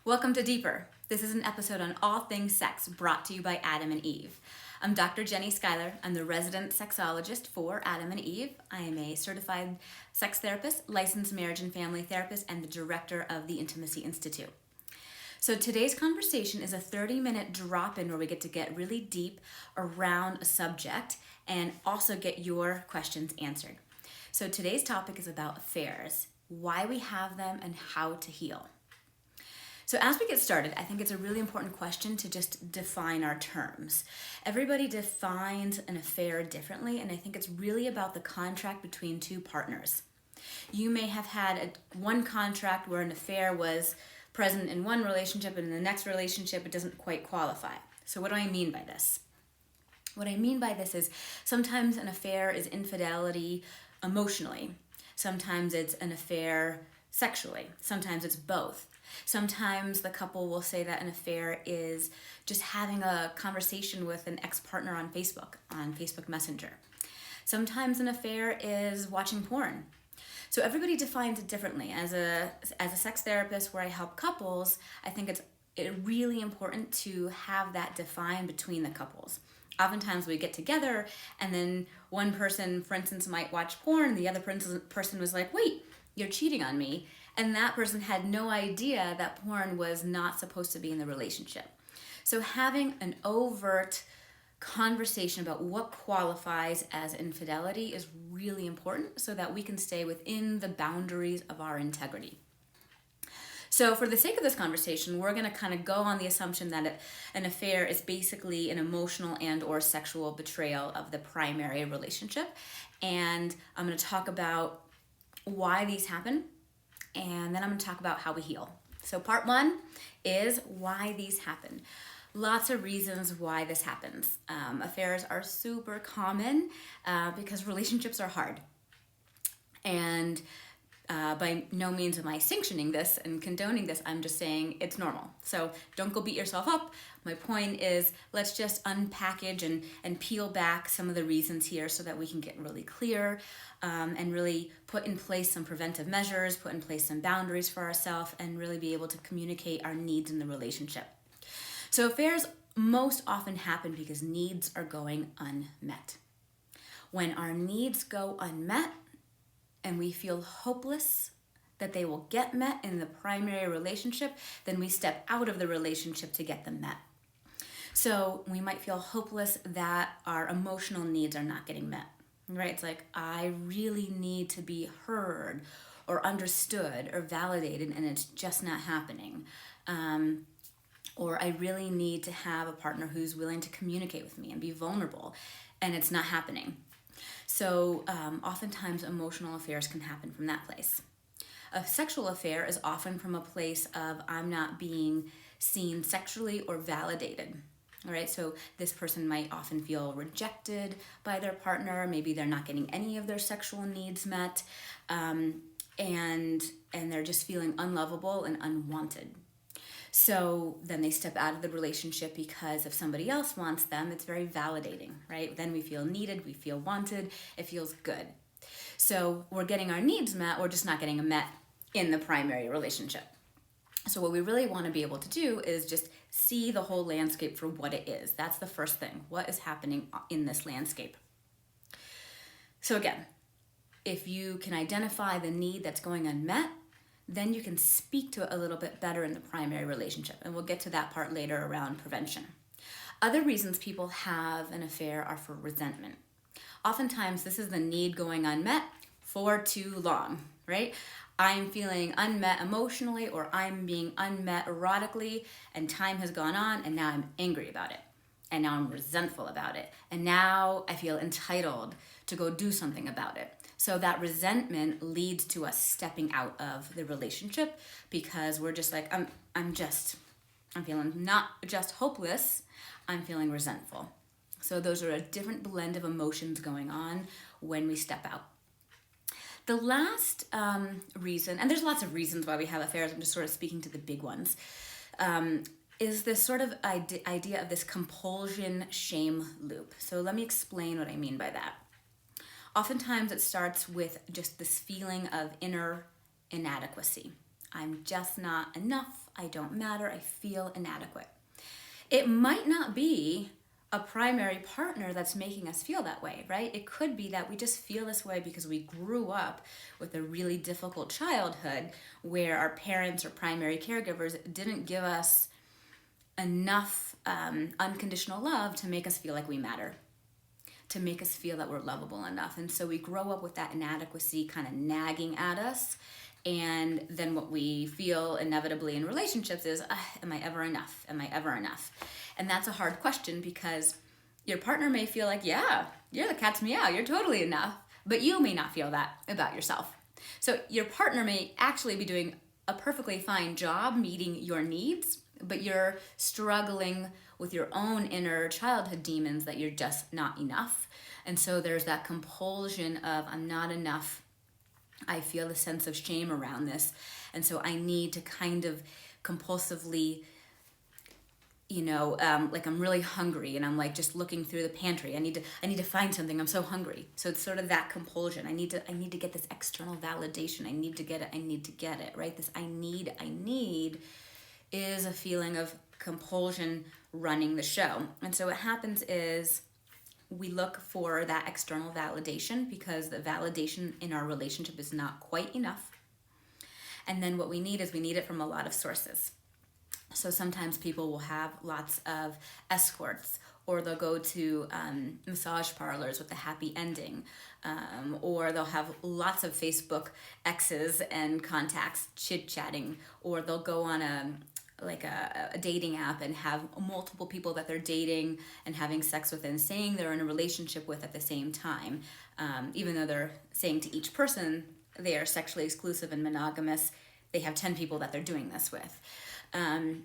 Welcome to Deeper. This is an episode on all things sex brought to you by Adam and Eve. I'm Dr. Jenni Schuyler. I'm the resident sexologist for Adam and Eve. I am a certified sex therapist, licensed marriage and family therapist, and the director of the Intimacy Institute. So today's conversation is a 30-minute drop-in where we get to get really deep around a subject and also get your questions answered. So today's topic is about affairs, why we have them, and how to heal. So as we get started, I think it's a really important question to just define our terms. Everybody defines an affair differently, and I think it's really about the contract between two partners. You may have had one contract where an affair was present in one relationship, and in the next relationship it doesn't quite qualify. So what do I mean by this? What I mean by this is sometimes an affair is infidelity emotionally. Sometimes it's an affair sexually. Sometimes it's both. Sometimes the couple will say that an affair is just having a conversation with an ex-partner on Facebook Messenger. Sometimes an affair is watching porn. So everybody defines it differently. As a sex therapist where I help couples, I think it's really important to have that defined between the couples. Oftentimes we get together and then one person, for instance, might watch porn, and the other person was like, wait, you're cheating on me. And that person had no idea that porn was not supposed to be in the relationship. So having an overt conversation about what qualifies as infidelity is really important so that we can stay within the boundaries of our integrity. So for the sake of this conversation, we're going to kind of go on the assumption that an affair is basically an emotional and or sexual betrayal of the primary relationship. And I'm going to talk about why these happen, and then I'm going to talk about how we heal. So part one is why these happen. Lots of reasons why this happens. Affairs are super common because relationships are hard. And by no means am I sanctioning this and condoning this. I'm just saying it's normal. So don't go beat yourself up. My point is let's just unpackage and peel back some of the reasons here so that we can get really clear and really put in place some preventive measures, put in place some boundaries for ourselves, and really be able to communicate our needs in the relationship. So affairs most often happen because needs are going unmet. When our needs go unmet, and we feel hopeless that they will get met in the primary relationship, then we step out of the relationship to get them met. So we might feel hopeless that our emotional needs are not getting met, right? It's like, I really need to be heard or understood or validated, and it's just not happening. Or I really need to have a partner who's willing to communicate with me and be vulnerable, and it's not happening. So oftentimes emotional affairs can happen from that place. A sexual affair is often from a place of I'm not being seen sexually or validated. All right, so this person might often feel rejected by their partner. Maybe they're not getting any of their sexual needs met, and they're just feeling unlovable and unwanted. So then they step out of the relationship because if somebody else wants them, it's very validating, right? Then we feel needed, we feel wanted, it feels good. So we're getting our needs met, we're just not getting them met in the primary relationship. So what we really want to be able to do is just see the whole landscape for what it is. That's the first thing. What is happening in this landscape? So again, if you can identify the need that's going unmet, then you can speak to it a little bit better in the primary relationship. And we'll get to that part later around prevention. Other reasons people have an affair are for resentment. Oftentimes, this is the need going unmet for too long, right? I'm feeling unmet emotionally, or I'm being unmet erotically, and time has gone on, and now I'm angry about it. And now I'm resentful about it. And now I feel entitled to go do something about it. So that resentment leads to us stepping out of the relationship because we're just like, I'm feeling not just hopeless, I'm feeling resentful. So those are a different blend of emotions going on when we step out. The last reason, and there's lots of reasons why we have affairs, I'm just sort of speaking to the big ones, is this sort of idea of this compulsion shame loop. So let me explain what I mean by that. Oftentimes it starts with just this feeling of inner inadequacy. I'm just not enough. I don't matter. I feel inadequate. It might not be a primary partner that's making us feel that way, right? It could be that we just feel this way because we grew up with a really difficult childhood where our parents or primary caregivers didn't give us enough unconditional love to make us feel like we matter, to make us feel that we're lovable enough. And so we grow up with that inadequacy kind of nagging at us. And then what we feel inevitably in relationships is, am I ever enough? Am I ever enough? And that's a hard question because your partner may feel like, yeah, you're the cat's meow, you're totally enough, but you may not feel that about yourself. So your partner may actually be doing a perfectly fine job meeting your needs, but you're struggling with your own inner childhood demons that you're just not enough. And so there's that compulsion of, I'm not enough. I feel a sense of shame around this. And so I need to kind of compulsively, like I'm really hungry and I'm like just looking through the pantry. I need to find something. I'm so hungry. So it's sort of that compulsion. I need to get this external validation. I need to get it, right? This I need is a feeling of compulsion running the show. And so what happens is we look for that external validation because the validation in our relationship is not quite enough. And then what we need it from a lot of sources. So sometimes people will have lots of escorts, or they'll go to massage parlors with a happy ending, or they'll have lots of Facebook exes and contacts chit-chatting, or they'll go on a dating app and have multiple people that they're dating and having sex with and saying they're in a relationship with at the same time, even though they're saying to each person they are sexually exclusive and monogamous. They have 10 people that they're doing this with. And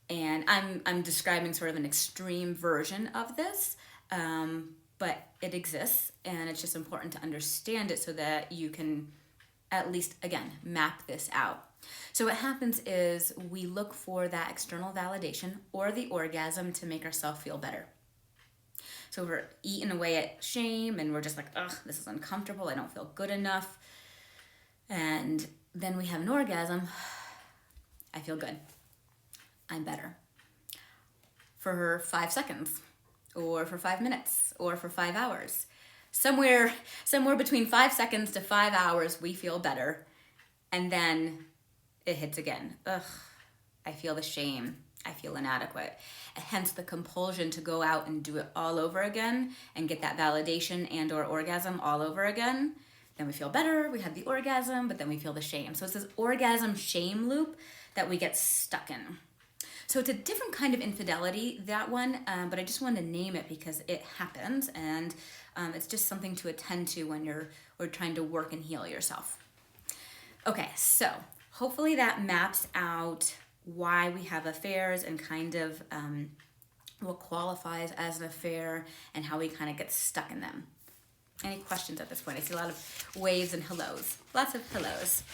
I'm describing sort of an extreme version of this, but it exists, and it's just important to understand it so that you can at least, again, map this out. So what happens is we look for that external validation or the orgasm to make ourselves feel better. So we're eating away at shame and we're just like, ugh, this is uncomfortable. I don't feel good enough. And then we have an orgasm. I feel good. I'm better. For 5 seconds, or for 5 minutes, or for 5 hours. Somewhere between 5 seconds to 5 hours, we feel better. And then it hits again. Ugh, I feel the shame. I feel inadequate. Hence the compulsion to go out and do it all over again and get that validation and or orgasm all over again. Then we feel better, we have the orgasm, but then we feel the shame. So it's this orgasm shame loop that we get stuck in. So it's a different kind of infidelity, that one, but I just wanted to name it because it happens, and it's just something to attend to when you're trying to work and heal yourself. Okay, so hopefully that maps out why we have affairs and kind of what qualifies as an affair and how we kind of get stuck in them. Any questions at this point? I see a lot of waves and hellos. Lots of hellos.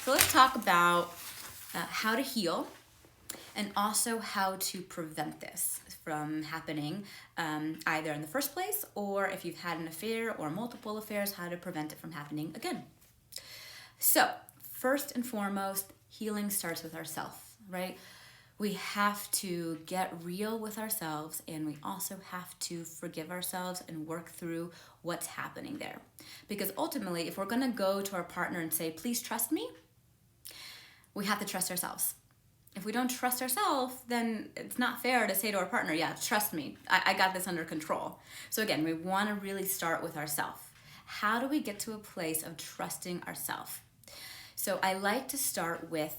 So let's talk about how to heal and also how to prevent this from happening either in the first place, or if you've had an affair or multiple affairs, how to prevent it from happening again. So first and foremost, healing starts with ourselves, right? We have to get real with ourselves, and we also have to forgive ourselves and work through what's happening there. Because ultimately, if we're gonna go to our partner and say, please trust me, we have to trust ourselves. If we don't trust ourselves, then it's not fair to say to our partner, yeah, trust me, I got this under control. So again, we wanna really start with ourselves. How do we get to a place of trusting ourselves? So I like to start with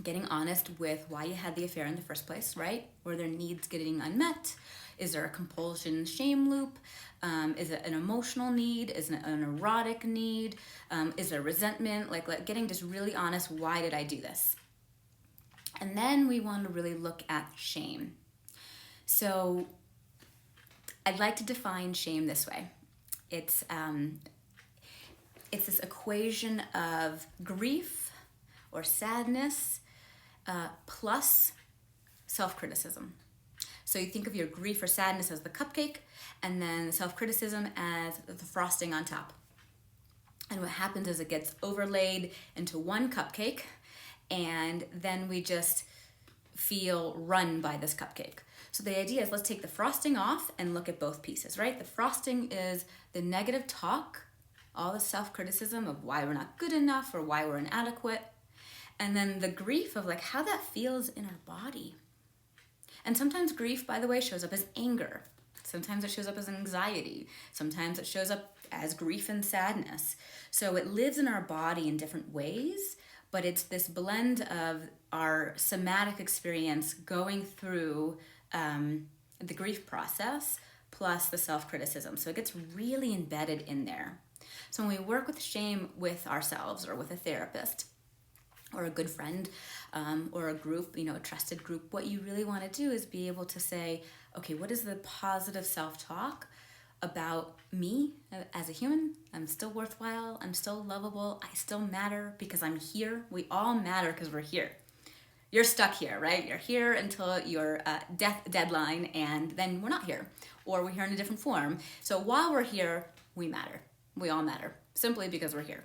getting honest with why you had the affair in the first place, right? Were there needs getting unmet? Is there a compulsion shame loop? Is it an emotional need? Is it an erotic need? Is there resentment? Like getting just really honest, why did I do this? And then we want to really look at shame. So I'd like to define shame this way. It's this equation of grief or sadness plus self-criticism. So you think of your grief or sadness as the cupcake, and then self-criticism as the frosting on top. And what happens is it gets overlaid into one cupcake, and then we just feel run by this cupcake. So the idea is, let's take the frosting off and look at both pieces, right? The frosting is the negative talk, all the self-criticism of why we're not good enough or why we're inadequate. And then the grief of like how that feels in our body. And sometimes grief, by the way, shows up as anger. Sometimes it shows up as anxiety. Sometimes it shows up as grief and sadness. So it lives in our body in different ways, but it's this blend of our somatic experience going through the grief process plus the self-criticism. So it gets really embedded in there. So when we work with shame with ourselves or with a therapist or a good friend or a group, a trusted group, what you really want to do is be able to say, okay, what is the positive self-talk about me as a human? I'm still worthwhile. I'm still lovable. I still matter because I'm here. We all matter because we're here. You're stuck here, right? You're here until your death deadline, and then we're not here, or we're here in a different form. So while we're here, we matter. We all matter, simply because we're here.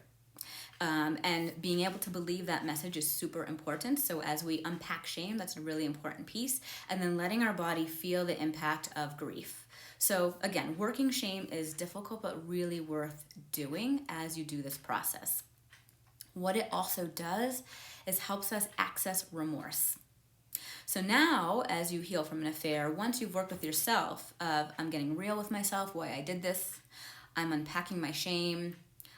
And being able to believe that message is super important. So as we unpack shame, that's a really important piece. And then letting our body feel the impact of grief. So again, working shame is difficult, but really worth doing as you do this process. What it also does is helps us access remorse. So now, as you heal from an affair, once you've worked with yourself of, I'm getting real with myself, why I did this, I'm unpacking my shame,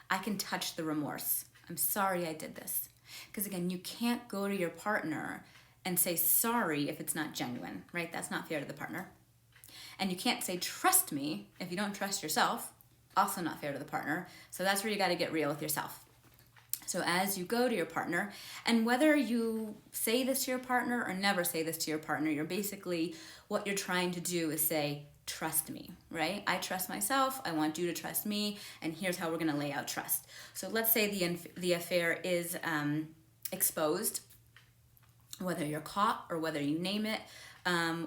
I can touch the remorse. I'm sorry I did this. Because again, you can't go to your partner and say sorry if it's not genuine, right? That's not fair to the partner. And you can't say trust me if you don't trust yourself, also not fair to the partner. So that's where you got to get real with yourself. So as you go to your partner, and whether you say this to your partner or never say this to your partner, you're basically, what you're trying to do is say, trust me, right? I trust myself, I want you to trust me, and here's how we're gonna lay out trust. So let's say the affair is exposed, whether you're caught or whether you name it,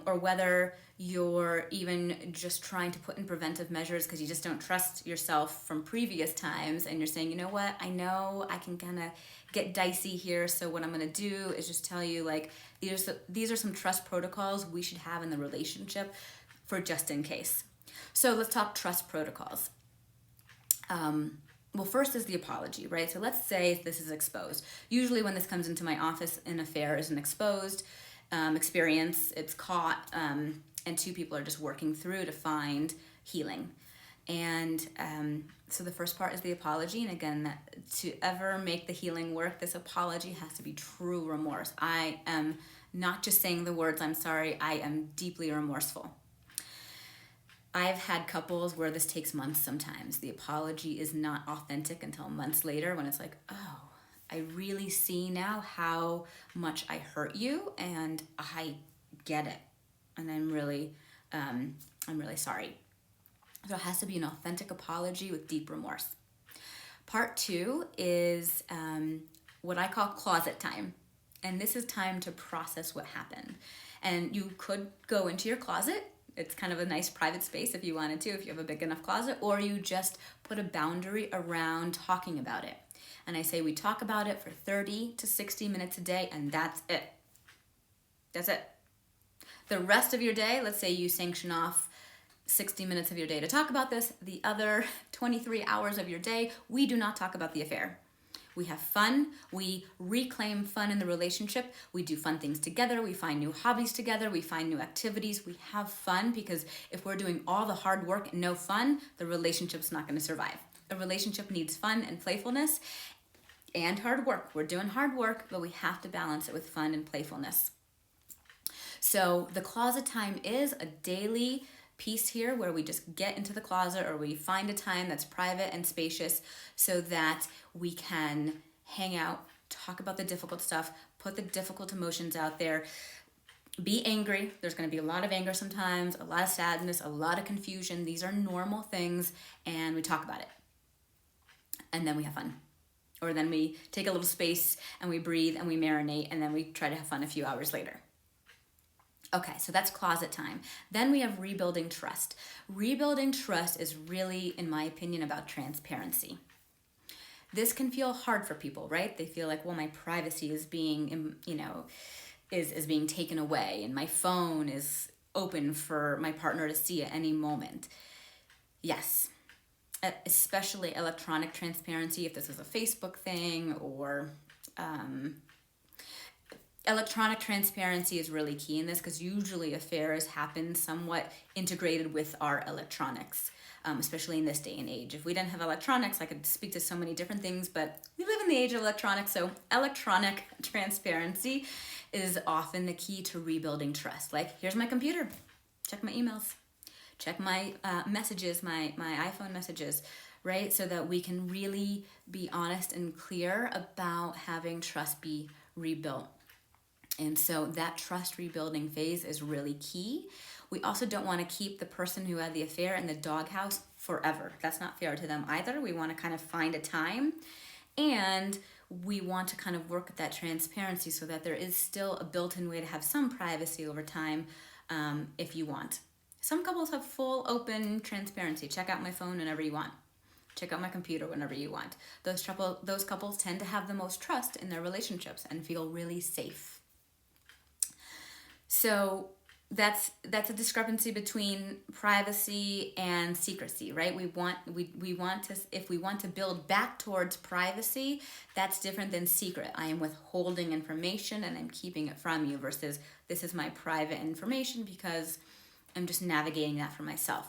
or whether you're even just trying to put in preventive measures because you just don't trust yourself from previous times, and you're saying, you know what, I know I can kind of get dicey here, so what I'm going to do is just tell you, like, these are some trust protocols we should have in the relationship for just in case. So let's talk trust protocols. Well, first is the apology, right? So let's say this is exposed. Usually when this comes into my office, an affair is an exposed experience, it's caught, and two people are just working through to find healing. And so the first part is the apology. And again, to ever make the healing work, this apology has to be true remorse. I am not just saying the words, I'm sorry, I am deeply remorseful. I've had couples where this takes months sometimes. The apology is not authentic until months later when it's like, oh, I really see now how much I hurt you, and I get it, and I'm really sorry. So it has to be an authentic apology with deep remorse. Part 2 is what I call closet time, and this is time to process what happened. And you could go into your closet. It's kind of a nice private space if you wanted to, if you have a big enough closet, or you just put a boundary around talking about it. And I say we talk about it for 30 to 60 minutes a day, and that's it. That's it. The rest of your day, let's say you sanction off 60 minutes of your day to talk about this. The other 23 hours of your day, we do not talk about the affair. We have fun. We reclaim fun in the relationship. We do fun things together. We find new hobbies together. We find new activities. We have fun, because if we're doing all the hard work and no fun, the relationship's not going to survive. A relationship needs fun and playfulness and hard work. We're doing hard work, but we have to balance it with fun and playfulness. So the closet time is a daily piece here where we just get into the closet, or we find a time that's private and spacious so that we can hang out, talk about the difficult stuff, put the difficult emotions out there, be angry. There's going to be a lot of anger sometimes, a lot of sadness, a lot of confusion. These are normal things, and we talk about it. And then we have fun. Or then we take a little space and we breathe and we marinate, and then we try to have fun a few hours later. Okay, so that's closet time. Then we have rebuilding trust. Rebuilding trust is really, in my opinion, about transparency. This can feel hard for people, right? They feel like, well, my privacy is being, is being taken away, and my phone is open for my partner to see at any moment. Yes, especially electronic transparency, if this is a Facebook thing, or electronic transparency is really key in this, because usually affairs happen somewhat integrated with our electronics, especially in this day and age. If we didn't have electronics, I could speak to so many different things, but we live in the age of electronics, so electronic transparency is often the key to rebuilding trust. Like, here's my computer, check my emails, check my messages, my iPhone messages, right? So that we can really be honest and clear about having trust be rebuilt. And so that trust rebuilding phase is really key. We also don't want to keep the person who had the affair in the doghouse forever. That's not fair to them either. We want to kind of find a time, and we want to kind of work at that transparency so that there is still a built-in way to have some privacy over time, if you want. Some couples have full open transparency. Check out my phone whenever you want. Check out my computer whenever you want. Those couples tend to have the most trust in their relationships and feel really safe. So that's a discrepancy between privacy and secrecy, right? We want to, if we want to build back towards privacy, that's different than secret. I am withholding information and I'm keeping it from you, versus this is my private information because I'm just navigating that for myself.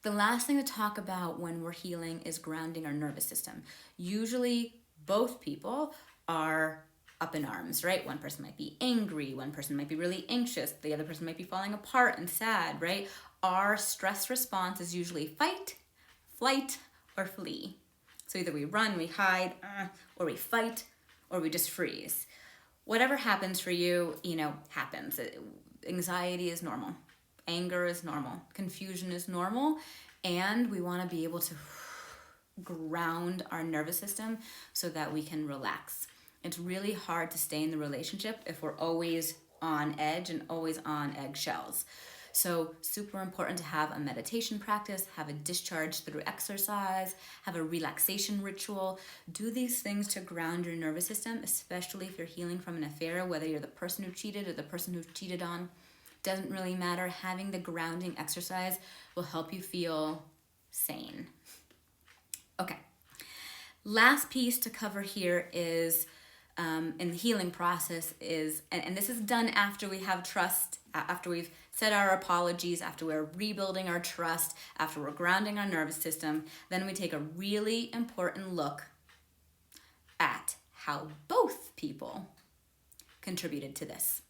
The last thing to talk about when we're healing is grounding our nervous system. Usually both people are up in arms, right? One person might be angry, one person might be really anxious, the other person might be falling apart and sad, right? Our stress response is usually fight, flight, or flee. So either we run, we hide, or we fight, or we just freeze. Whatever happens for you, happens. Anxiety is normal. Anger is normal. Confusion is normal. And we want to be able to ground our nervous system so that we can relax. It's really hard to stay in the relationship if we're always on edge and always on eggshells. So super important to have a meditation practice, have a discharge through exercise, have a relaxation ritual. Do these things to ground your nervous system, especially if you're healing from an affair, whether you're the person who cheated or the person who cheated on. Doesn't really matter. Having the grounding exercise will help you feel sane. Okay. Last piece to cover here is in the healing process is, and this is done after we have trust, after we've said our apologies, after we're rebuilding our trust, after we're grounding our nervous system, then we take a really important look at how both people contributed to this,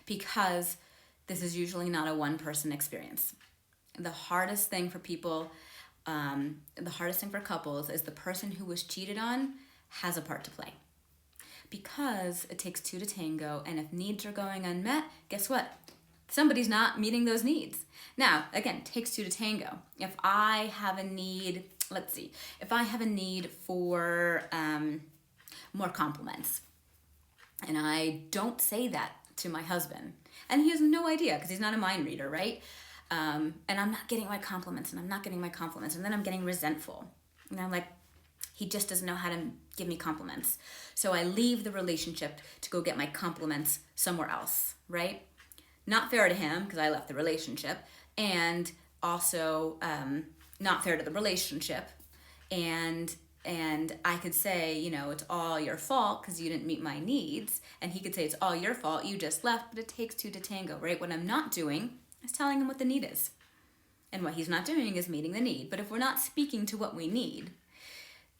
because this is usually not a one-person experience. The hardest thing for people, the hardest thing for couples is the person who was cheated on has a part to play. Because it takes two to tango, and if needs are going unmet, guess what? Somebody's not meeting those needs. Now, again, it takes two to tango. If I have a need, if I have a need for more compliments, and I don't say that to my husband, and he has no idea because he's not a mind reader, right? And I'm not getting my compliments, and then I'm getting resentful. And I'm like, he just doesn't know how to give me compliments. So I leave the relationship to go get my compliments somewhere else, right? Not fair to him because I left the relationship, and also not fair to the relationship. And I could say, it's all your fault because you didn't meet my needs. And he could say, it's all your fault, you just left, but it takes two to tango, right? What I'm not doing is telling him what the need is. And what he's not doing is meeting the need. But if we're not speaking to what we need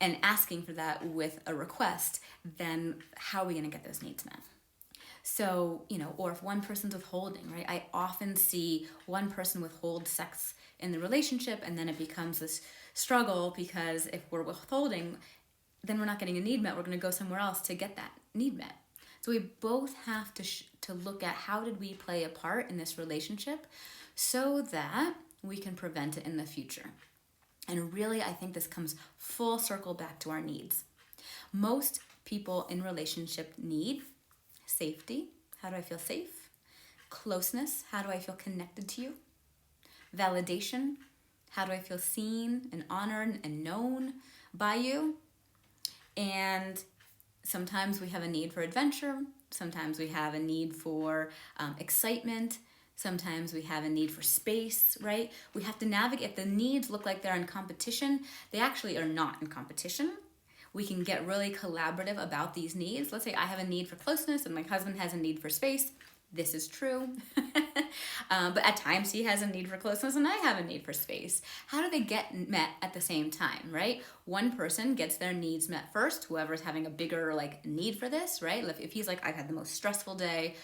and asking for that with a request, then how are we going to get those needs met? So, or if one person's withholding, right? I often see one person withhold sex in the relationship, and then it becomes this struggle because if we're withholding, then we're not getting a need met. We're going to go somewhere else to get that need met. So we both have to look at how did we play a part in this relationship so that we can prevent it in the future. And really, I think this comes full circle back to our needs. Most people in relationship need safety. How do I feel safe? Closeness. How do I feel connected to you? Validation. How do I feel seen and honored and known? by you. And sometimes we have a need for adventure. Sometimes we have a need for excitement. Sometimes we have a need for space, right? We have to navigate. If the needs look like they're in competition, they actually are not in competition. We can get really collaborative about these needs. Let's say I have a need for closeness and my husband has a need for space. This is true. But at times he has a need for closeness and I have a need for space. How do they get met at the same time, right? One person gets their needs met first, whoever's having a bigger need for this, right? If he's like, I've had the most stressful day,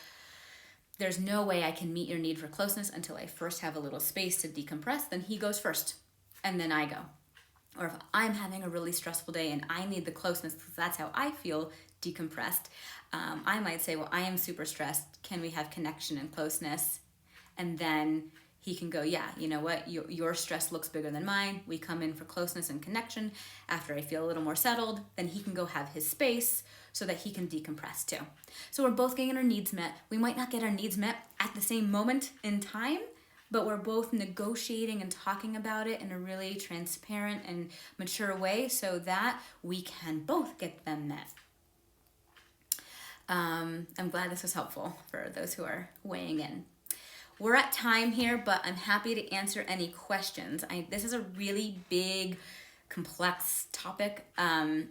there's no way I can meet your need for closeness until I first have a little space to decompress, then he goes first and then I go. Or if I'm having a really stressful day and I need the closeness because that's how I feel decompressed, I might say, well, I am super stressed. Can we have connection and closeness? And then he can go, yeah, you know what? Your stress looks bigger than mine. We come in for closeness and connection. After I feel a little more settled, then he can go have his space so that he can decompress too. So we're both getting our needs met. We might not get our needs met at the same moment in time, but we're both negotiating and talking about it in a really transparent and mature way so that we can both get them met. I'm glad this was helpful for those who are weighing in. We're at time here, but I'm happy to answer any questions. This is a really big, complex topic, and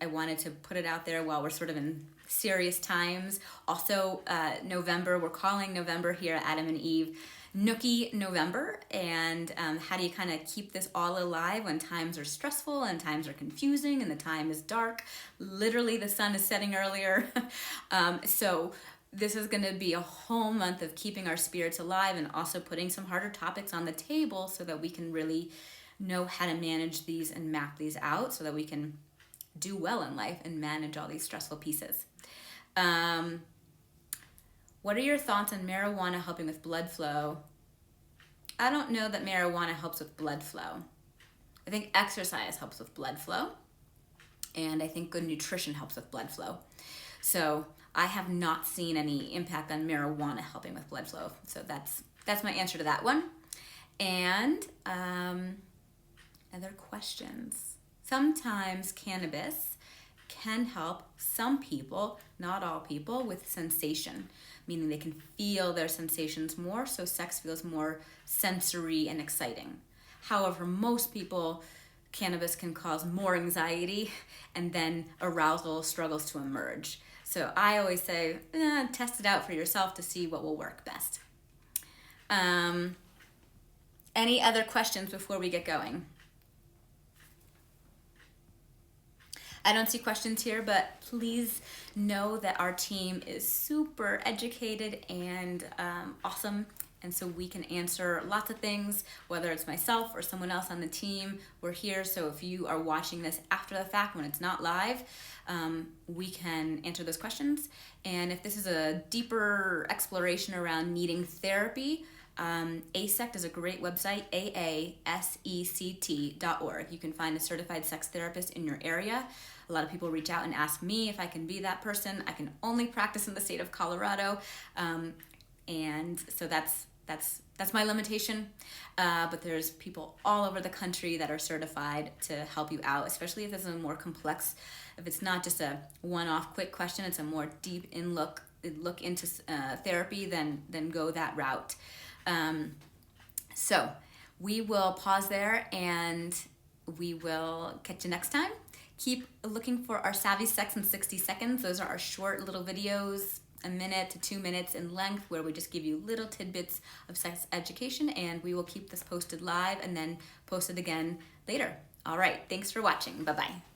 I wanted to put it out there while we're sort of in serious times. Also, November, we're calling November here at Adam and Eve Nookie November, and how do you kind of keep this all alive when times are stressful and times are confusing and the time is dark? Literally, the sun is setting earlier. So this is going to be a whole month of keeping our spirits alive and also putting some harder topics on the table so that we can really know how to manage these and map these out so that we can do well in life and manage all these stressful pieces. What are your thoughts on marijuana helping with blood flow? I don't know that marijuana helps with blood flow. I think exercise helps with blood flow, and I think good nutrition helps with blood flow. So I have not seen any impact on marijuana helping with blood flow. So that's my answer to that one. And other questions. Sometimes cannabis can help some people, not all people, with sensation, meaning they can feel their sensations more, so sex feels more sensory and exciting. However, most people, cannabis can cause more anxiety and then arousal struggles to emerge. So I always say, test it out for yourself to see what will work best. Any other questions before we get going? I don't see questions here, but please know that our team is super educated and awesome. And so we can answer lots of things, whether it's myself or someone else on the team. We're here, so if you are watching this after the fact when it's not live, we can answer those questions. And if this is a deeper exploration around needing therapy, ASECT is a great website, aasect.org. You can find a certified sex therapist in your area. A lot of people reach out and ask me if I can be that person. I can only practice in the state of Colorado, and so that's my limitation. But there's people all over the country that are certified to help you out, especially if it's a more complex. If it's not just a one-off quick question, it's a more deep look into therapy. Then go that route. So we will pause there and we will catch you next time. Keep looking for our Savvy Sex in 60 Seconds. Those are our short little videos, 1 minute to 2 minutes in length, where we just give you little tidbits of sex education, and we will keep this posted live and then posted again later. All right, thanks for watching. Bye-bye.